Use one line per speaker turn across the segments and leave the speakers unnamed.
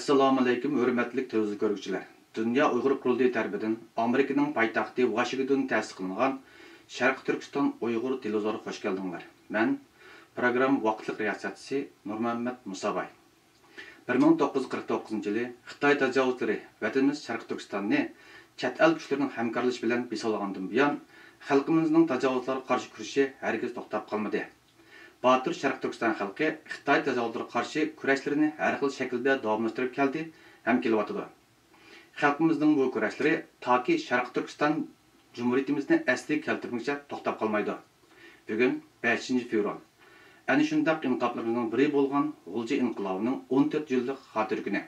Assalomu alaykum, hurmatli televizor ko'ruvchilar. Dunyo Uyg'ur qurultiyi tarafidan Amerikaning poytaxti Washington ta'sis qilingan Sharq Turkiston Uyg'ur televizoriga xush keldinglar. Men program vaqtliq riyosatchisi Nurmuhammad Musabay. 1949-yili Xitoy tajovuzlari vatanimiz Sharq Turkistonni chet el kuchlarining hamkorlashi bilan besolgandan buyon xalqimizning tajovuzlarga qarshi kurashi hargiz to'xtab qolmadi. Batır Sharq Turkiston xalqi Xitoy tajovuzlariga qarshi kurashlarini har xil shaklda davomlashtirib keldi ham kelyapti. Xalqimizning bu kurashlari toki Sharq Turkiston Cumhuriyetimizni asli keltirguncha to'xtab qolmaydi. Bugun 5-fevral. Ana shundaq inqiloblarning biri bo'lgan G'ulji inqilobining 14 yillik xotir kuni.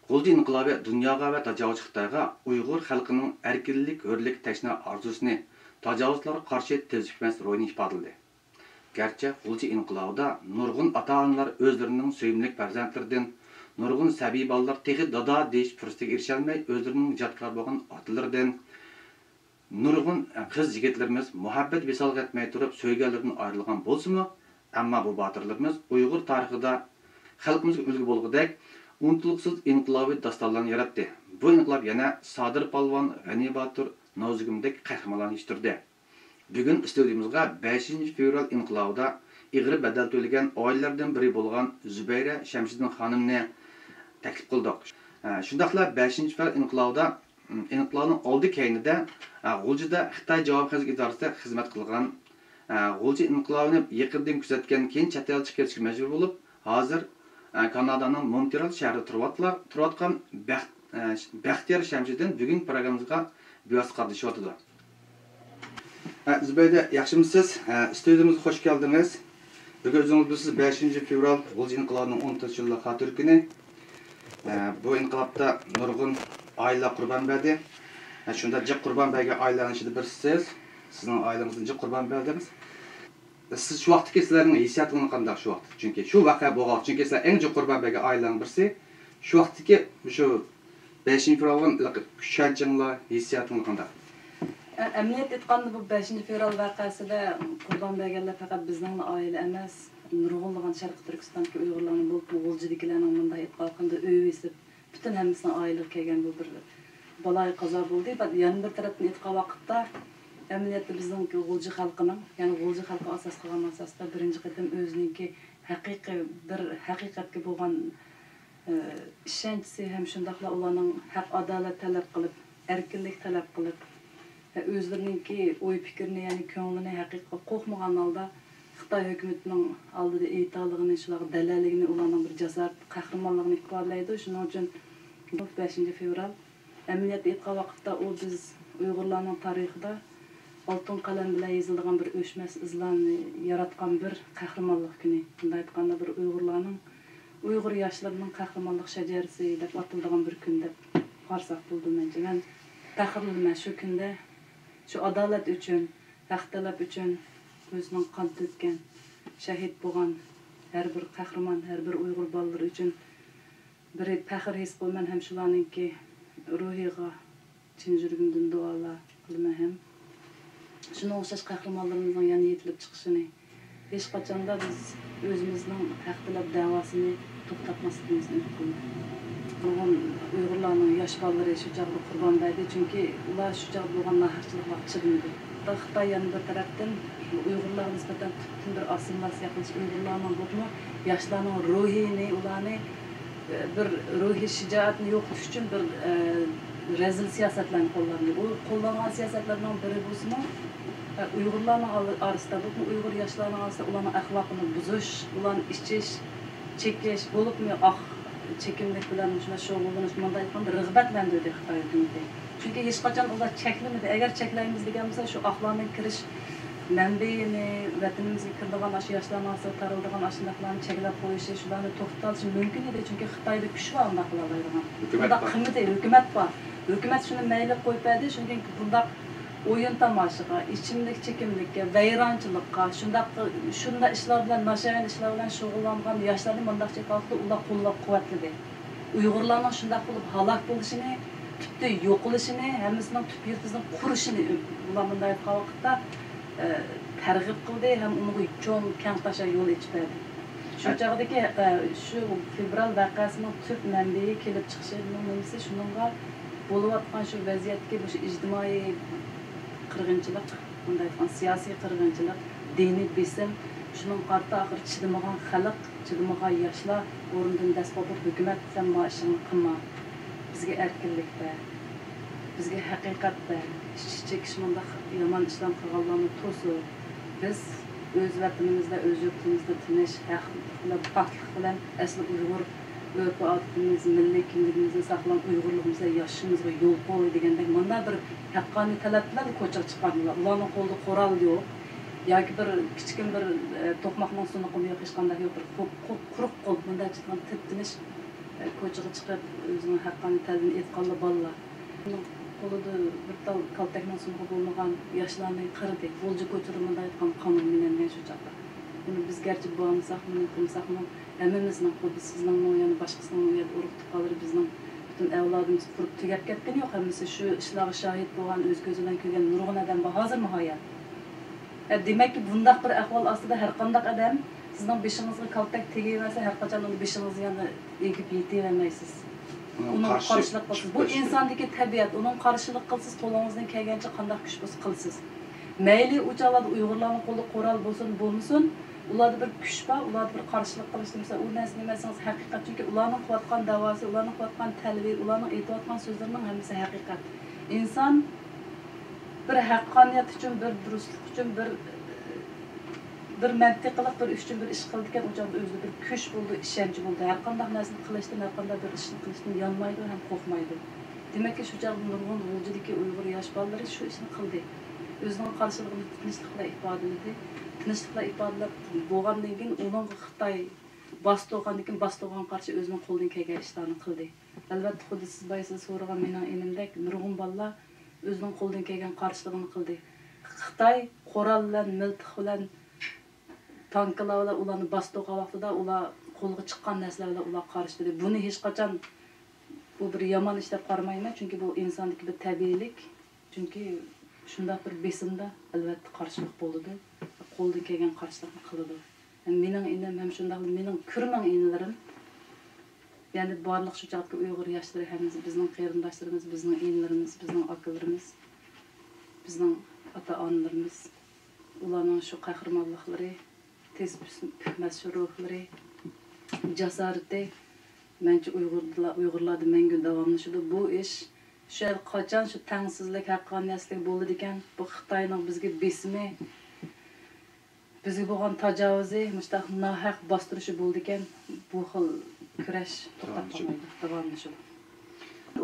G'ulji inqilobi dunyoga va tajovuz Xitoyga Uyg'ur xalqining erkinlik, hurlik tashna orzusini tajovuzlarga qarshi tezlikmas ro'yini ifodaladi. Gerçi G'ulji inqilobida nurg'un ota-onalar o'zlarining suyimli farzandlaridan, nurg'un sabiy bolalar texi dada deyish fursatiga erisholmay o'zlarining ijodkor bo'lgan otalaridan, nurg'un qiz yigitlarimiz muhabbat visolga etmay turib so'yganlardan ayrilgan bo'lsa-mu, ammo bu botirlarimiz Uyg'ur tarixida xalqimizga ulgu bo'lgudek unutuluqsiz inqilobiy dostonlarni yaratdi. Bu inqilob yana Sodir Polvon, G'ani Botir, Nozigimdek qahramonlarni yetishtirdi. Bugün stüdyomuzga 5-fevral inqilobida ig'ir badal to'lagan oilalardan biri bo'lgan Zubayra Shamsiddin xonimni taklif qildik. Shundaqla 5-fevral inqilobida inqilobning oldi keynida G'uljida Xitoy javobgarlik idorasida xizmat qilgan G'ulji inqilobini yaqindan kuzatgan keyin chet elga chiqishga majbur bo'lib, hozir Kanadaning Montreal shahrida turayotgan Baxtiyor Shamsiddin bugun programmamizga bevosita qatnashyapti. Zubayda, yaxshimisiz? Stüdyomuzga xush keldingiz. Bugun o'zingiz bilasiz 5-fevral G'ulji inqilobining 14 yillik xotir kuni. Bu inqilobda nurg'un oilalar qurbon berdi. Shunda jiq qurbon bergan oilalarning birisiz. Sizning oilangizni jiq qurbon berdingiz. Siz shu vaqtda sizlarning hissiyotingiz qanday shu vaqt? Chunki shu voqea bo'lgan, chunki sizlar eng jiq qurbon bergan oilalarning birisi. Shu vaqtdagi shu 5-fevralning kushanchingiz, hissiyotingiz qanday?
Emniyet etqanda bu 5-fevral vaqasida qurbon berganlar faqat bizning oila emas, nurg'unlagan Sharq Turkistondagi Uyg'urlarning bu G'uljidagilarning bunday etqanda uy esib, butun hammasining oilaga kelgan bu bir balay qazo bo'ldi. Yana bir tarafdan etqa vaqtda emniyatda bizning G'ulji xalqining, ya'ni G'ulji xalqi asos qilgan asosda birinchi qatam o'zininki haqiqatga bo'lgan ishonchi ham shundaqla ularning haq adolat talab qilib, erkinlik talab qilib özlerinki oy fikrini yani ko'nglini haqiqat qo'rqmagan holda Xitoy hukumatining oldida e'tiqodligini, shular dalaligini, ularning bir jasorat, qahramonligini ifodalaydi. Shuning uchun 5-fevral amaliyot etgan vaqtda u biz Uyg'urlarning tarixida oltin qalam bilan yozilgan bir o'chmas izlarni yaratgan bir qahramonlik kuni. Bunday aytganda bir Uyg'ur yoshlarining qahramonlik shajarasi deb atilgan bir kun deb qarsak bo'ldi menga. Men faxrlanman shu kunda şu adalet üçün, haq talab üçün o'zining qon to'kkan, shahid bo'lgan har bir qahramon, har bir Uyg'ur bolalari üçün bir faxr his qilman ham shularningki ruhiga chin yuragimdan duolar qilaman ham. Shuna o'xshash qahramonlarimizning yana yetilib chiqishini hech qachonda biz o'zimizning haq talab davosini to'xtatmasligimizni umid qilaman. Bugün Uyg'urlarning yosh bolalari shu chog'da qurbon berdi, chunki ular shu chog'da bo'lgan nohaqchiliklarga chidamadi. Xitoy yana bir tarafdan Uyg'urlarga nisbatan butun bir assimilyatsiya qilish, Uyg'urlarning bo'lmi yoshlarning ruhini, ularni bir ruhiy shijoatni yo'qotish uchun bir rezil siyosatlarni qo'llanadi. U qo'llangan siyosatlarning biri bo'lsa, Uyg'urlarning orasida, bu Uyg'ur yoshlarining orasida ularning axloqini buzish, ularni ichish, chekish bo'libmi çekimlik bilen şoğullanish bunday aytganda rag'batlantirdi Xitoy hukumati. Chunki hech qachon ular cheklamadi. Agar cheklaymiz degan bo'lsa, shu axloqning kirish manbaini, vatanimizga kiradigan ash yoshlarning orasida taraladigan ashunaqlarni cheklab qo'yishi, shularni to'xtatish mumkin edi. Chunki Xitoyda kuch bor unda qila oladigan. Bunda qimmat hukumat bor. Hukumat shuni mayli qo'yib berdi, chunki bunda o'yin tomoshaga, ichimlik chekimlikka, vayronchilikqa, shunda ishlar bilan, nashayan ishlar bilan shug'ullangan yoshlarni bundaqcha vaqtda ular qo'llab-quvvatladi. Uyg'urlarning shundaq bo'lib halok bo'lishini, tubda yo'qolishini, hammasining tub yurtisining qurishini ular bunday aytgan vaqtda targ'ib qildi, ham unga cho'ng keng tasha yo'l ochib berdi. Şu çağdaki şu fevral vakasının tüp mənbəyi kelib çıxışının nimisi şununla bo'lib atqan şu vəziyyətki bu ictimai qırğınçılıq, bunday aytqan siyasi qırğınçılıq, dini besim, şunun qarta axır çidimağan xalq, çidimağan yaşlar orundan dəst olub hökumət sən ma işini qılma. Bizə erkinlik bər, bizə həqiqət bər, çekiş mundaq yaman işlem qılğanlarını tosu. Biz öz vətənimizdə, öz yurtumuzda tinch, haqlı, paklıq bilan əsl Uyğur örf adətimiz, milli kimligimizni saqlab, Uyğurluğumuzda yaşashimizga yo'l qo'y degandek mana bir haqqoniy talablar ko'chaga chiqqanlar. Ularning qo'lida qo'ral yo'q. Yoki bir kichkin bir to'qmoqning sunuqi yo'q, hech qanday yo'q, bir quruq qo'l bunday chiqqan tinch ko'chaga chiqib o'zining haqqoniy talabini aytganlar bolalar. Qo'lida bir tal kaltakning sunuqi bo'lmagan yoshlarni qirdi. Bo'lji ko'chirimida aytgan qonun bilan shu chaqda. Buni biz gerçi bu ansak mı, qilsak mı, hammamizning qo'lida sizning yani boshqasining uyat urug' tuqqanlari bizning butun avlodimiz qurib tugab ketgani yo'q. Hammasi shu ishlarga shohid bo'lgan, o'z ko'zi bilan ko'rgan nurg'un odam bor hozirmi hayot. Demak ki bundaq bir ahvol ostida har qanday odam sizning beshingizga kaltak tegayversa, har qachon uni beshingizni yana egib yetavermaysiz. Onun qarşılık qilsiz. Bu insondagi tabiat, onun qarşılık qilsiz, qo'lingizdan kelgancha qanday kuch bo'lsa qilsiz. Mayli uçalarda Uyg'urlarning qo'lida qo'ral bo'lsin, bo'lmasin, ularda bir kuch bor, ularda bir qarşılık qilish desa, u narsa demasangiz haqiqat, chunki ularning qilayotgan da'vosi, ularning qilayotgan talbi, ularning aytayotgan so'zlarining hammasi haqiqat. İnson bir haqqoniyat uchun, bir durustlik uchun, bir mantiqliq bir ish uchun bir ish qildigan o'chog'da o'zida bir kuch bo'ldi, ishonch bo'ldi. Har qanday narsani qilishdan, har qanday bir ishni qilishdan yonmaydi ham qo'rqmaydi. Demakki shu chog'da nurg'un G'uljidagi Uyg'ur yosh bolalari shu ishni qildi. O'zining qarshiligini tinchlik bilan ifodaladi. Tinchlik bilan ifodalab bo'lgandan keyin uning Xitoy bostirgandan keyin bostirgan qarshi o'zining qo'ldan kelgan ishlarni qildi. Albatta xuddi siz baysiz so'ragan mening inimdek nurg'un bolalar o'zining qo'ldan kelgan qarshiligini qildi. Xitoy qoral bilan, miltiq bilan tanklar bilan ularni bostirgan vaqtida ular qo'lga chiqqan narsalar bilan ular qarshiladi. Buni hech qachon bu bir yomon ish deb qaramayman, chunki bu insondagi bir tabiiylik. Chunki shunday bir besimda albatta qarshilik bo'ladi. Qo'ldan kelgan qarshilikni qiladi. Mening enim ham shunday, mening kirmang enlarim. Ya'ni barliq shu chaqda Uyg'ur yoshlari hammamiz bizning qarindoshlarimiz, bizning enlarimiz, bizning akalarimiz, bizning ota-onalarimiz, ularning shu qahramonliklari, tez bitmas shu ruhlari, jasorati mencha Uyg'urlarda mangu davomlashadi. Bu ish shu qachon shu tengsizlik, haqqoniyatsizlik bo'ldi ekan, bu Xitoyning bizga besimi, bizga bo'lgan tajovuzi, mustaq nohaq bostirishi bo'ldi ekan, bu xil kurash to'xtab qolmaydi, davomlashadi.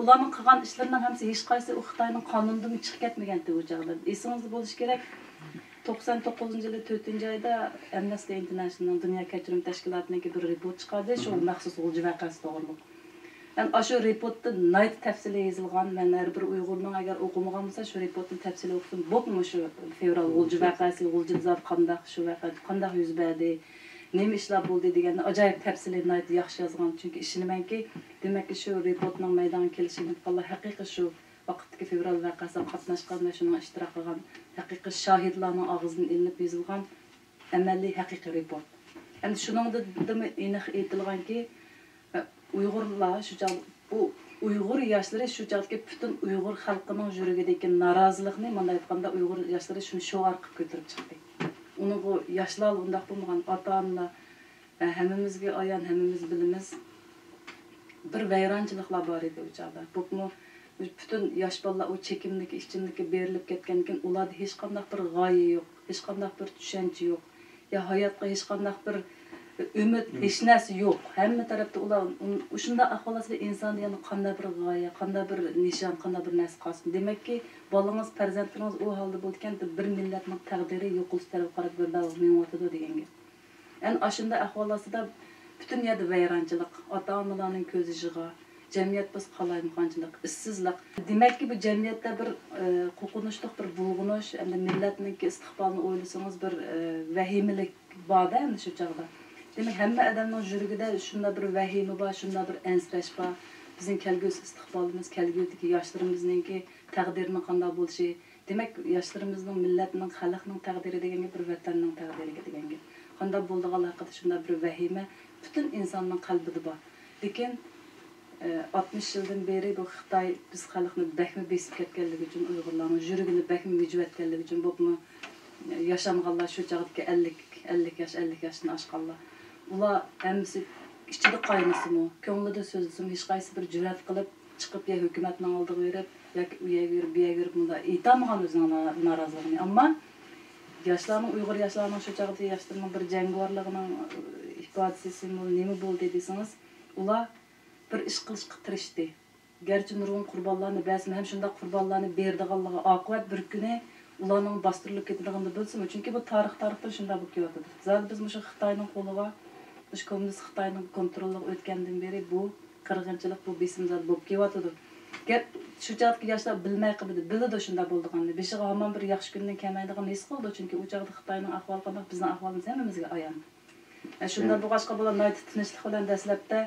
Ularning qilgan ishlarining hammasi hech qaysi Xitoyning qonunidan chiqib ketmagandi u chog'da. Esingizda bo'lishi kerak. 99-yılı 4-cü ayda Amnesty International Dünya Kechirim Tashkilotining bir report chiqardi, shu maxsus G'ulji vaqasi to'g'riliq. Yani shu reportda nayt tafsili yozilgan, men har bir Uyg'urning agar o'qimagan bo'lsa, shu reportni tafsili o'qisin. Bo'pmi shu fevral G'ulji vaqasi, G'ulji zot qanday shu vaqa qanday yuz berdi, nima ishlar bo'ldi deganni ajoyib tafsili nayt yaxshi yozgan. Chunki ishonamanki, demakki shu reportning maydonga kelishini Allah haqiqiy shu vaqtdagi fevral vaqasida qatnashgan va shuni ishtirok qilgan haqiqiy shohidlarning og'zidan ilinib yozilgan amaliy haqiqiy report. Endi shuningda aniq aytilganki, Uyg'urlar shu bu Uyg'ur yoshlari shu chaqdagi butun Uyg'ur xalqining yuragidagi norozilikni, mana aytganda Uyg'ur yoshlari shuni sho'ar qilib ko'tarib chiqdi. Uni bu yoshlar undaq bo'lmagan ota-onalar hammamizga ayon, hammamiz bilamiz. Bir vayronchiliklar bor edi u chaqda. Bu bütün yosh bolalar o chekimdagi, ishchinlikka berilib ketgandan ularda hech qanday bir g'oya yo'q, hech qanday bir tushuncha yo'q. Ya hayotga hech qanday bir umid, hech narsa yo'q. Hamma tarafda ular shunday ahvolda inson yana qanday bir g'oya, qanday bir nishon, qanday bir narsa qolsin. Demakki, bolangiz, farzandingiz u holda bo'lgan bir millatning taqdiri yo'qolish tarafga qarab bormayotadi deganga. Yani shunday ahvolda bütün yerda vayronchilik, ota-onalarning ko'z yig'i, jamiyat biz qalaymaganchilik, ishsizlik. Demakki bu jamiyatda bir qo'rqinchli bir bulg'unish, endi millatning istiqbolini o'ylasangiz bir vahimalik bor-da endi shu chog'da. Demak, hamma odamning yuragida shunday bir vahima bor, shunday bir ansirash bor. Bizning kelgusi istiqbolimiz, kelgudagi yoshlarimizning taqdirining qanday bo'lishi, demak, yoshlarimizning, millatning, xalqning taqdiri deganga bir vatanning taqdiriga deganga. qanday bo'ldigan haqida shunday bir vahima butun insonning qalbida bor. Lekin 60 yıldan beri bu Xitoy biz xalqni bakmi besib ketganligi uchun Uyg'urlarning yuragini bakmi mijvatganligi uchun bu yaşanğanlar şu çağdaki 50 yaşını aşqanlar. Ular hammasi ichida qaynasimi, ko'nglida so'zlasimi hech qaysi bir jur'at qilib chiqib ya hukumatning oldiga berib yoki u yerga yurib bu yerga yurib bunda aytamagan o'zining noroziligini. Ammo yoshlarning Uyg'ur yoshlarning shu chaqda yoshlarning bir jangovarligining ifodasi nima bo'ldi desangiz, ular bir ish qilishga tirishdi. Gerçi nurg'un qurbonlarni ba'zi ham shunday qurbonlarni berdiganligi oqibat bir kuni ularning bostirilib ketadiganini bilsimi? Chunki bu tarixda shunday bo'lib kelyapti. Zaten biz shu Xitoyning qo'liga, shu kommunist Xitoyning kontroliga o'tgandan beri bu qirg'inchilik, bu besimzor bo'lib kelyapti. Gap shu chaqdagi yoshlar bilmay qildi, biladi shunday bo'lganini. Beshiga hamon bir yaxshi kundan kelmaydigan his qildi, chunki u chaqda Xitoyning ahvoli qanday, bizning ahvolimiz hammamizga ayon. Shundan bo'lg'achqa bular noyat tinchlik bilan dastlabda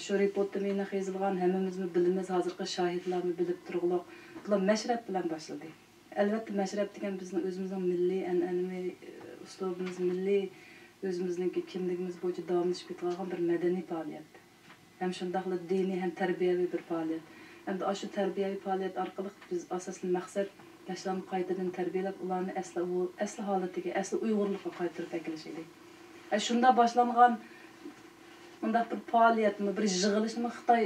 şu reportda meni yozilgan hammamizmi bilimiz, hozirgi shohidlarni bilib turguliq. Bular mashrab bilan boshladi. Albatta mashrab degan bizning o'zimizning milliy an'anaviy uslubimiz, milliy o'zimizning kimligimiz bo'yicha davomlashib ketgan bir madaniy faoliyat. Hem shundaqla diniy, hem tarbiyaviy bir faoliyat. Hamda shu tarbiyaviy faoliyat orqali biz asosli maqsad yoshlarni qaytadan tarbiyalab, ularni asli holatiga, asli Uyg'urlikqa qaytarib akilish edi. Shunda boshlangan bundaq bir faoliyatmi, bir yig'ilishmi Xitoy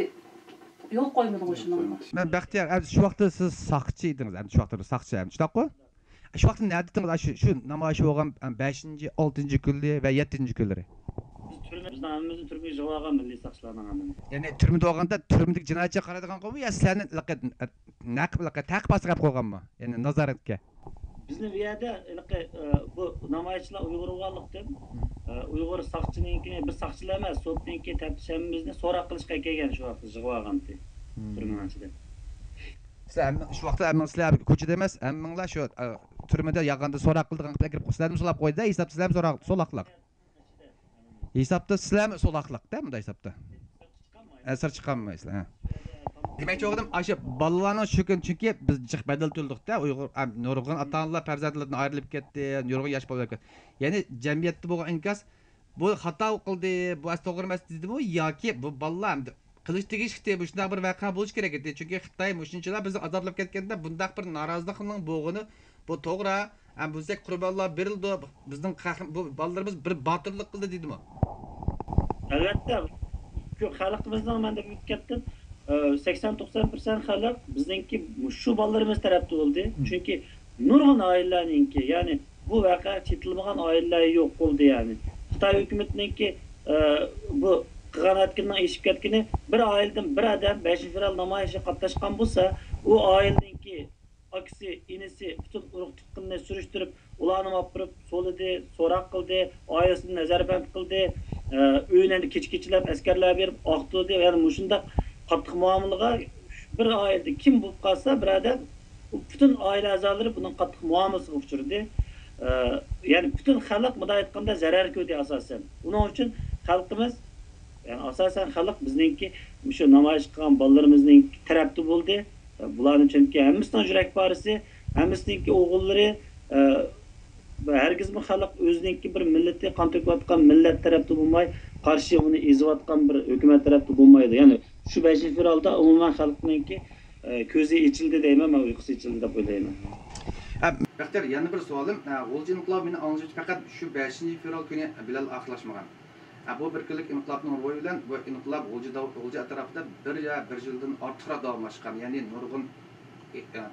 yo'l qo'ymadi o'shunga.
Men Baxtiyor, shu vaqtda siz saqchi edingiz, shu vaqtda saqchi, shundaqmi? Shu vaqtda nima edingiz? Shu namoyish bo'lgan 5-chi, 6-chi kunli va 7-chi kunlari.
Biz hammamizni turmush javogan milliy saqchilarning hammamiz.
Ya'ni turmada bo'lganda turmidagi jinoyatchiga qaraydigan qo'ymi yo sizlarni taqib bosib qo'yganmi? Ya'ni nazoratga.
Bizni bu yerda bu namoyishchilar Uyg'ur bo'lganlikdan Uyg'ur saqchininkini biz saqchilar emas, sotninki taftishimizni so'roq qilishga kelgan shu vaqtda javoganti. Turmadan ichida.
Sizlar shu vaqtda sizlar ko'chada emas, hammanglar shu turmada yag'anda so'roq qildigan kirib sizlarni so'lab qo'ydi, hisob sizlar so'roqliq. Hesapta sizlarmi so'loqliqda bunda hesapta? Asir chiqolmaysizlar, ha. Demakchi o'g'lim, shu bolalarning shu kun chunki biz jiq badal to'ldikda, Uyg'ur nurg'un ota-onalar farzandlardan ayrilib ketdi, nurg'un yosh bolalar ketdi. Ya'ni jamiyatda bo'lgan inkas bu xato qildi, bu to'g'ri emas dedimi yoki bu bolalar qilish tegishli bu shunday bir voqea bo'lish kerak edi. Chunki Xitoy mushinchilar bizni azoblab ketganda bundaq bir norozilikning bo'g'ini bu to'g'ri, bizga qurbonlar berildi, bizning bu bolalarimiz bir botirlik qildi deydimi?
Albatta, shu xalqimizning men deb ketdim. 80-90% xalq bizningki shu bolalarimiz tarafda bo'ldi. Chunki nurg'un oilalarningki, ya'ni bu voqea chetilmagan oilalar yo'q bo'ldi ya'ni. Xitoy hukumatiningki bu qilganatkining eshib ketgani bir oiladan bir odam 5-fevral namoyishga qatnashgan bo'lsa, u oilaningki aksi, inisi butun urug' tuqqanini surishtirib, ularni olib borib so'lidi, so'roq qildi, oilasini nazarband qildi, uylarni kecha-kechalab askarlar berib oqtirdi, ya'ni mushunda qattiq muomalaga bir oilada kim bo'lib qolsa, birodar butun oila a'zolari buning qattiq muomalasiga uchradi. Ya'ni butun xalq bunday aytganda zarar ko'rdi asosan. Uning uchun xalqimiz, ya'ni asosan xalq bizningki shu namoyish qilgan bolalarimizning tarafda bo'ldi. Bularning chunki hammasining yurak parisi, hammasininki o'g'illari herkesmi xalq o'zininki bir millati qon to'kayotgan millat tarafda bo'lmay, qarshi uni ezayotgan bir hukumat tarafda bo'lmaydi. Ya'ni shu 5-fevralda umuman xalqninki ko'zi ichildi deyman, men uyqusi ichildi deb o'ylayman.
Baxtiyor, yana bir savolim, G'ulji inqilobi meni anglashim faqat shu 5-fevral kuni bilan oxirlashmagan. Bu bir kunlik inqilobning ro'yi bilan bu inqilob G'ulji atrofida bir yildan ortiqroq davomlashgan. Ya'ni nurg'un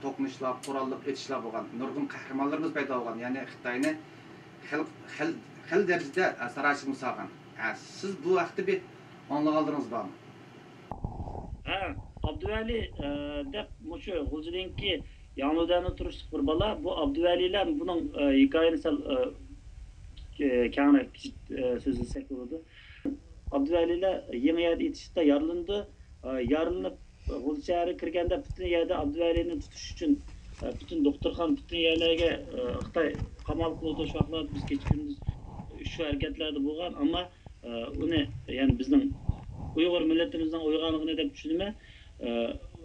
to'qnashlar, qurolliq etishlar bo'lgan, nurg'un qahramonlarimiz paydo bo'lgan. Ya'ni Xitoyni xil darajada sarashib solgan. Siz bu vaqtda bir anlaganlaringiz bormi?
Ha, Abduvali deb shu G'uljininki Yanudani turishlik bir bola, bu Abduvalilar buning hikoyani sal kangroq so'zlasak bo'ladi. Abduvalilar yangi yerda etishda yaralandi, yaralanib G'ulji shahriga kirganda butun yerda Abduvalini tutish uchun butun doktorxona, butun yerlarga Xitoy qamal qildi. Shu vaqtlarda biz kechqurun shu harakatlarda bo'lgan, ammo uni ya'ni bizning Uyg'ur millatimizning uyg'onligini deb tushunaman.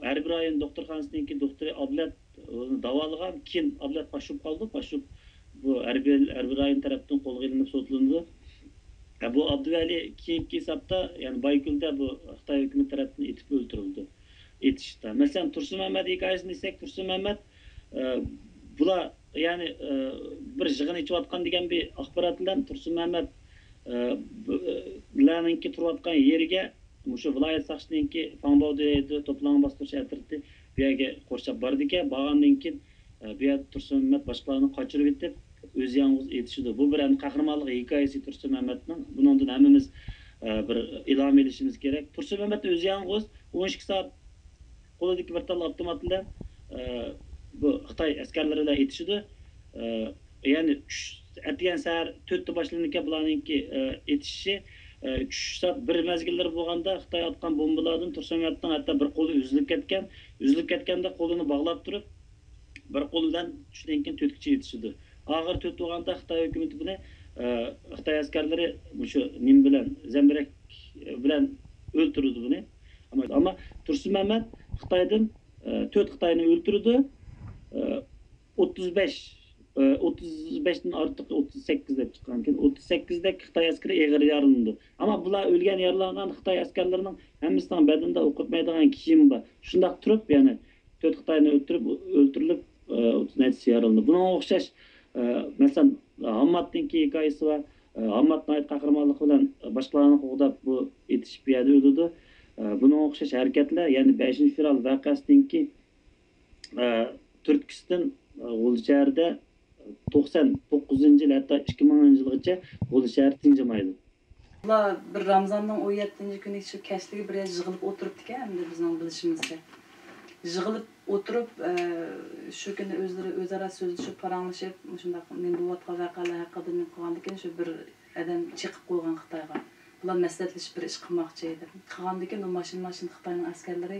Har bir ayın doktorxonasiningki doktori Ablat davolagan, keyin Ablat pashib qoldi. Pashib bu Erbil rayın tarafından qo'lga ilinib sotilindi. Bu Abduvali keyingi hisobda, ya'ni Baykulda bu Xitoy hukumat tarafından etib o'ldirildi. Etishda. Masalan, Tursun Muhammad hikoyasini desak, Tursun Muhammad bular ya'ni bir yig'in ichayotgan degan bir axborot bilan Tursun Muhammad bularninki turayotgan yeriga o'sha viloyat soqchininki Fangbovda to'plangan bostirish atriti bu yerga qo'rshab bordi ekan. Borgandan keyin bu yerda Tursun Muhammad boshqalarni qochirib etib o'zi yolg'iz etishdi. Bu bir qahramonlik hikoyasi Tursun Muhammadning. Bundan hammamiz bir ilhom olishimiz kerak. Tursun Muhammad o'zi yolg'iz 12 soat qo'lidagi bir tal avtomat bilan bu Xitoy askarlari bilan etishdi. Ya'ni atgan sahar 4 ta boshlangan bularninki etishishi 3 soat bir mezgillar bo'lganda Xitoy atgan bombalardan Tursun Muhammadning hatto bir qo'li uzilib ketgan. Uzilib ketganda qo'lini bog'lab turib bir qo'li bilan shundan keyin 4 kishi etishdi. Ağır tut olganda Xitoy hukumati buni Xitoy askarlari shu nim bilan zambirak bilan o'ldirdi buni. Ama Tursun Muhammad Xitoydan 4 Xitoyni o'ldirdi. 35dan ortiq 38 deb chiqqan keyin 38 da Xitoy askari eg'ir yaralandi. Ama bular o'lgan yaralangan Xitoy askarlarining hammasining badanda o'qitmaydigan kiyim bor. Shundaq turib, ya'ni 4 Xitoyni o'ldirilib 37 yaralandi. Buna o'xshash mesela Hammat'ınki hikayesi var. Hammat'ın ait kahramanlık bilen başkalarını qo'g'dab bu etishib bir yerda o'ldi. Buna o'xshash hareketler, yani 5. fevral vaqasidagi Türkistan G'o'lshaharda 99-yil hatta 2000-yilgacha G'o'lshahar tinchimaydi.
Ular bir Ramazanның 17-kuni shu kashliga bir yerga yig'ilib o'tiribdi ekan, endi bizning bilishimizcha. Yig'ilib o'tirib shu kuni o'zaro so'zlashib, paranglashib, shundaq men bu vatqa vaqalar haqida men qilgandan shu bir adam chiqib qo'ygan Xitoyga. Ular maslahatlashib bir ish qilmoqchi edi. Qilgandan keyin mashina Xitoyning askarlari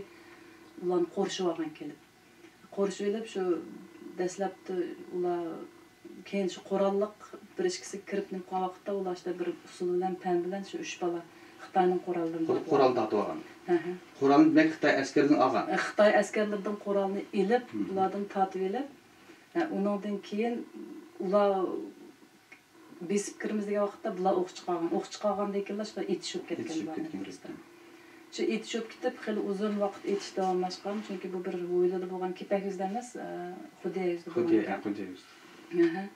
ularni qo'rshib olgan kelib. Qo'rshib olib shu dastlabda ular keyin shu qurolliq bir ishkisi kirib qolgan vaqtda ular işte bir usul bilan pan bilan shu 3 bola Xitoyning qurollarini
qurolni tatib olgan. Qurolni demak Xitoy askarlaridan olgan.
Xitoy askarlaridan qurolni ilib, ulardan tatib olib, undan keyin ular besib kirimiz degan vaqtda bular o'q chiqargan. O'q chiqargandan keyin ular etishib ketgan bular. Shu etishib ketib, xeyli uzun vaqt etish davomlashgan, chunki bu bir o'ylada bo'lgan kepak yuzda emas, xudiy yuzda bo'lgan.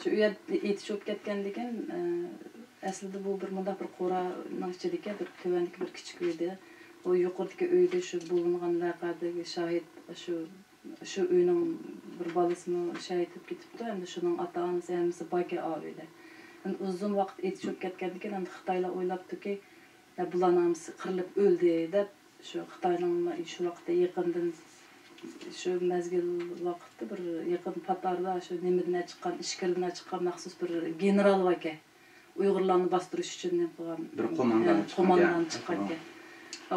Shu yerda etishib ketgandan aslida bu bir mundaq bir qo'raning ichidagi bir tuvandagi bir kichik uyda, o yuqoridagi uyda shu bo'lgan vaqadagi shohid shu uyning bir bolasini shahid etib ketibdi. Endi shuning ota-onasi hammasi boyga oilada. Endi uzun vaqt etishib ketgandan keyin endi Xitoylar o'ylabdiki, bularning hammasi qirilib o'ldi deb shu Xitoyning shu vaqtda yaqindan shu mezgil vaqtda bir yaqin patarda shu nimadan chiqqan, ishkirdan chiqqan maxsus bir general var ekan. Uyg'urlarni bostirish uchun qilgan
bir qo'mondan
chiqqan ekan.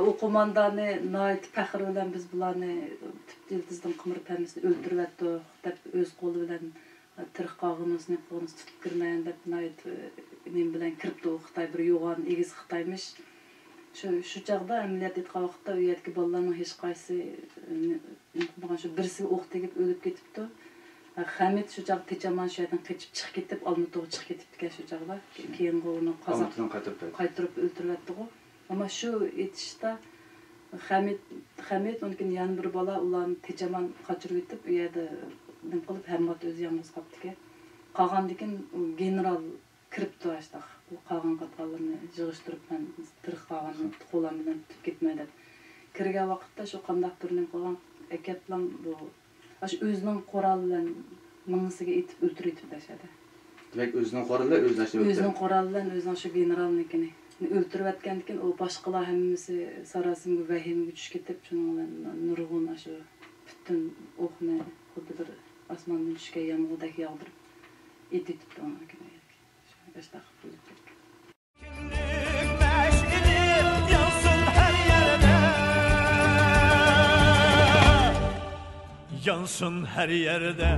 O qo'mondonni nihoyat faxr bilan biz bularni tip yıldızdan qimir pamisini o'ldirib atdik deb o'z qo'li bilan tirq qog'imizni qo'limiz tutib kirmagan deb nihoyat men bilan kiribdi u Xitoy bir yo'g'on egiz Xitoymish. Shu chaqda amaliyot etgan vaqtda u yerdagi bolalarning hech qaysi shu birisi o'q tegib o'lib ketibdi. Hamid shu chaq techaman shu yerdan qochib chiqib ketib, Olmato'ga chiqib ketibdi ekan shu chaqda. Keyin uni qozoqdan qaytirib o'ldiribdi. Ama şu etişte Hamid onkin yan bir bola ularni techaman qochirib etib, u yerda nim qilib Hamid o'zi yolg'iz qolibdi ekan. Qolgandan general kiribdi ashta. Bu qolgan qatqanlarni yig'ishtirib men tirq qolganni qo'lim bilan tutib ketmay deb. Kirgan vaqtda shu qandaq bir nim qilgan ekat bilan bu shu o'zining qurol bilan mingisiga etib o'ldirib tashladi.
Demak o'zining quroli o'zining
quroli bilan o'zining shu generalnikini o'ldirib atgandan keyin u boshqalar hammasi sarasimga vahimaga tushib ketib, shuning bilan nurg'un shu butun o'qni xuddi bir osmondan tushgan yomg'irdak yog'dirib etibdi uni. Ashta qilib ketdi.
Yansın her yerde